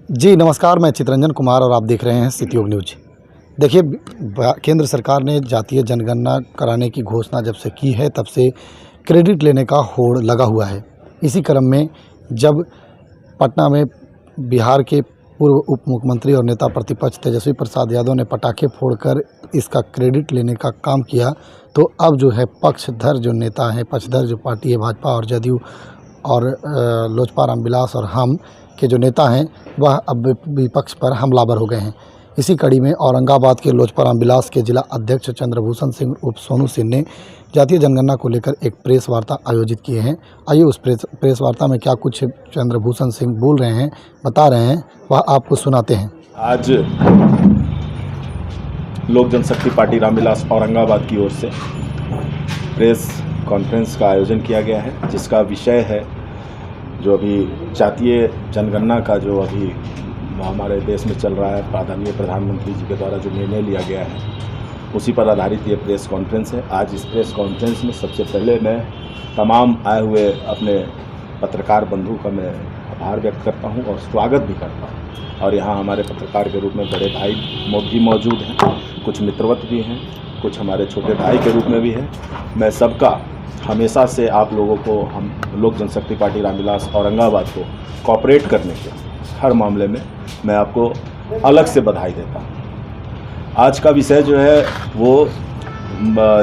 जी नमस्कार, मैं चितरंजन कुमार और आप देख रहे हैं सतयुग न्यूज। देखिए, केंद्र सरकार ने जातीय जनगणना कराने की घोषणा जब से की है तब से क्रेडिट लेने का होड़ लगा हुआ है। इसी क्रम में जब पटना में बिहार के पूर्व उप मुख्यमंत्री और नेता प्रतिपक्ष तेजस्वी प्रसाद यादव ने पटाखे फोड़कर इसका क्रेडिट लेने का काम किया, तो अब जो है पक्षधर जो नेता हैं, पक्षधर जो पार्टी है भाजपा और जदयू और लोजपा रामविलास और हम के जो नेता हैं वह अब विपक्ष पर हमलावर हो गए हैं। इसी कड़ी में औरंगाबाद के लोजपा रामविलास के जिला अध्यक्ष चंद्रभूषण सिंह उर्फ सोनू सिंह ने जातीय जनगणना को लेकर एक प्रेस वार्ता आयोजित किए हैं। आइए उस प्रेस वार्ता में क्या कुछ चंद्रभूषण सिंह बोल रहे हैं, बता रहे हैं, वह आपको सुनाते हैं। आज लोक जनशक्ति पार्टी रामविलास औरंगाबाद की ओर से प्रेस कॉन्फ्रेंस का आयोजन किया गया है, जिसका विषय है जो अभी जातीय जनगणना का जो अभी हमारे देश में चल रहा है, आदरणीय प्रधानमंत्री जी के द्वारा जो निर्णय लिया गया है उसी पर आधारित ये प्रेस कॉन्फ्रेंस है। आज इस प्रेस कॉन्फ्रेंस में सबसे पहले मैं तमाम आए हुए अपने पत्रकार बंधु का मैं आभार व्यक्त करता हूं और स्वागत भी करता हूं। और यहाँ हमारे पत्रकार के रूप में बड़े भाई भी मौजूद हैं, कुछ मित्रवत भी हैं, कुछ हमारे छोटे भाई के रूप में भी है। मैं सबका हमेशा से आप लोगों को, हम लोक जनशक्ति पार्टी रामविलास औरंगाबाद को कोऑपरेट करने के हर मामले में मैं आपको अलग से बधाई देता हूँ। आज का विषय जो है वो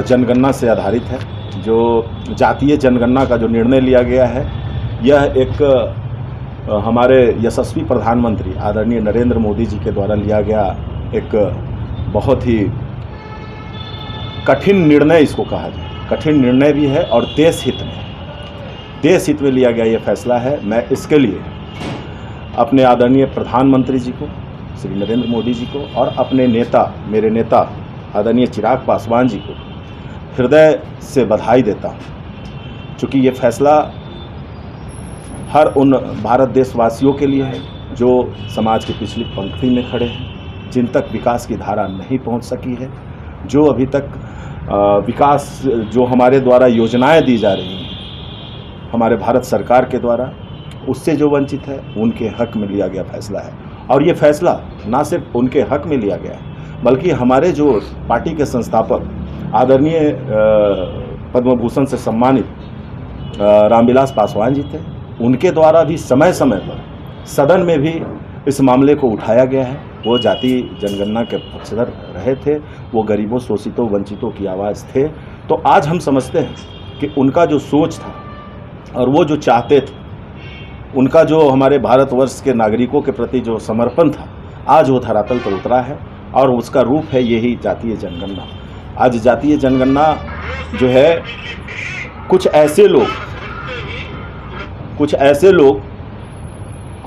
जनगणना से आधारित है। जो जातीय जनगणना का जो निर्णय लिया गया है, यह एक हमारे यशस्वी प्रधानमंत्री आदरणीय नरेंद्र मोदी जी के द्वारा लिया गया एक बहुत ही कठिन निर्णय इसको कहा जाए। कठिन निर्णय भी है और देश हित में लिया गया ये फैसला है। मैं इसके लिए अपने आदरणीय प्रधानमंत्री जी को, श्री नरेंद्र मोदी जी को, और अपने नेता, मेरे नेता आदरणीय चिराग पासवान जी को हृदय से बधाई देता हूँ, क्योंकि ये फैसला हर उन भारत देशवासियों के लिए है जो समाज की पिछली पंक्ति में खड़े हैं, जिन तक विकास की धारा नहीं पहुँच सकी है, जो अभी तक विकास जो हमारे द्वारा योजनाएं दी जा रही हैं हमारे भारत सरकार के द्वारा, उससे जो वंचित है, उनके हक में लिया गया फैसला है। और ये फैसला ना सिर्फ उनके हक में लिया गया है, बल्कि हमारे जो पार्टी के संस्थापक आदरणीय पद्म भूषण से सम्मानित रामविलास पासवान जी थे, उनके द्वारा भी समय समय पर सदन में भी इस मामले को उठाया गया है। वो जातीय जनगणना के पक्षधर रहे थे, वो गरीबों, शोषितों, वंचितों की आवाज़ थे। तो आज हम समझते हैं कि उनका जो सोच था और वो जो चाहते थे, उनका जो हमारे भारतवर्ष के नागरिकों के प्रति जो समर्पण था, आज वो धरातल पर उतरा है और उसका रूप है यही जातीय जनगणना। आज जातीय जनगणना जो है, कुछ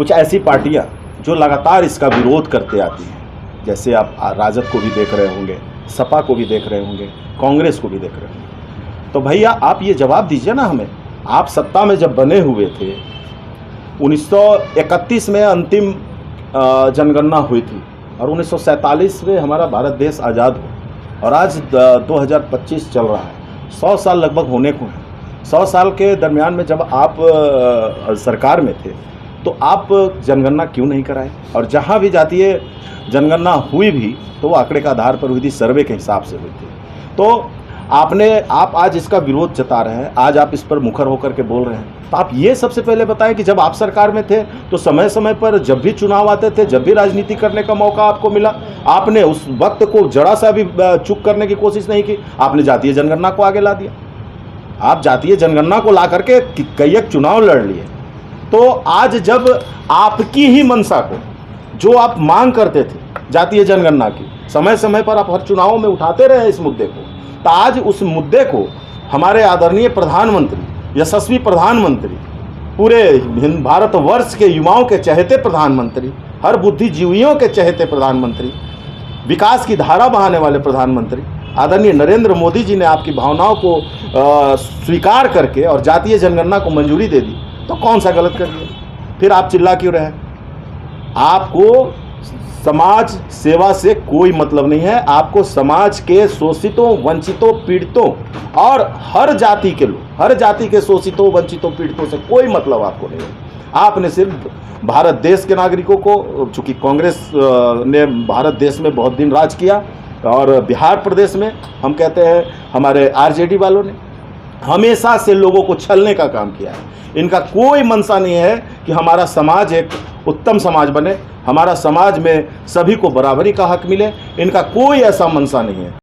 ऐसी पार्टियां जो लगातार इसका विरोध करते आती हैं, जैसे आप राजद को भी देख रहे होंगे, सपा को भी देख रहे होंगे, कांग्रेस को भी देख रहे होंगे। तो भैया आप ये जवाब दीजिए ना हमें। आप सत्ता में जब बने हुए थे, 1931 में अंतिम जनगणना हुई थी और 1947 में हमारा भारत देश आज़ाद हुआ और आज 2025 चल रहा है। 100 साल लगभग होने को है। 100 साल के दरमियान में जब आप सरकार में थे तो आप जनगणना क्यों नहीं कराए? और जहाँ भी जातीय जनगणना हुई भी तो वो आंकड़े के आधार पर हुई थी, सर्वे के हिसाब से हुई थी। तो आप आज इसका विरोध जता रहे हैं, आज आप इस पर मुखर होकर के बोल रहे हैं। तो आप ये सबसे पहले बताएं कि जब आप सरकार में थे तो समय समय पर जब भी चुनाव आते थे, जब भी राजनीति करने का मौका आपको मिला, आपने उस वक्त को जरा सा भी चुप करने की कोशिश नहीं की। आपने जातीय जनगणना को आगे ला दिया। आप जातीय जनगणना को ला करके कई एक चुनाव लड़ लिए। तो आज जब आपकी ही मंशा को, जो आप मांग करते थे जातीय जनगणना की, समय समय पर आप हर चुनावों में उठाते रहे इस मुद्दे को, तो आज उस मुद्दे को हमारे आदरणीय प्रधानमंत्री, यशस्वी प्रधानमंत्री, पूरे भारतवर्ष के युवाओं के चहेते प्रधानमंत्री, हर बुद्धिजीवियों के चहेते प्रधानमंत्री, विकास की धारा बहाने वाले प्रधानमंत्री आदरणीय नरेंद्र मोदी जी ने आपकी भावनाओं को स्वीकार करके और जातीय जनगणना को मंजूरी दे दी। तो कौन सा गलत कर दिया? फिर आप चिल्ला क्यों रहे? आपको समाज सेवा से कोई मतलब नहीं है। आपको समाज के शोषितों, वंचितों, पीड़ितों और हर जाति के लोग, हर जाति के शोषितों, वंचितों, पीड़ितों से कोई मतलब आपको नहीं है। आपने सिर्फ भारत देश के नागरिकों को, चूँकि कांग्रेस ने भारत देश में बहुत दिन राज किया, और बिहार प्रदेश में हम कहते हैं हमारे आरजेडी वालों ने हमेशा से लोगों को छलने का काम किया है। इनका कोई मंशा नहीं है कि हमारा समाज एक उत्तम समाज बने, हमारा समाज में सभी को बराबरी का हक मिले। इनका कोई ऐसा मंशा नहीं है।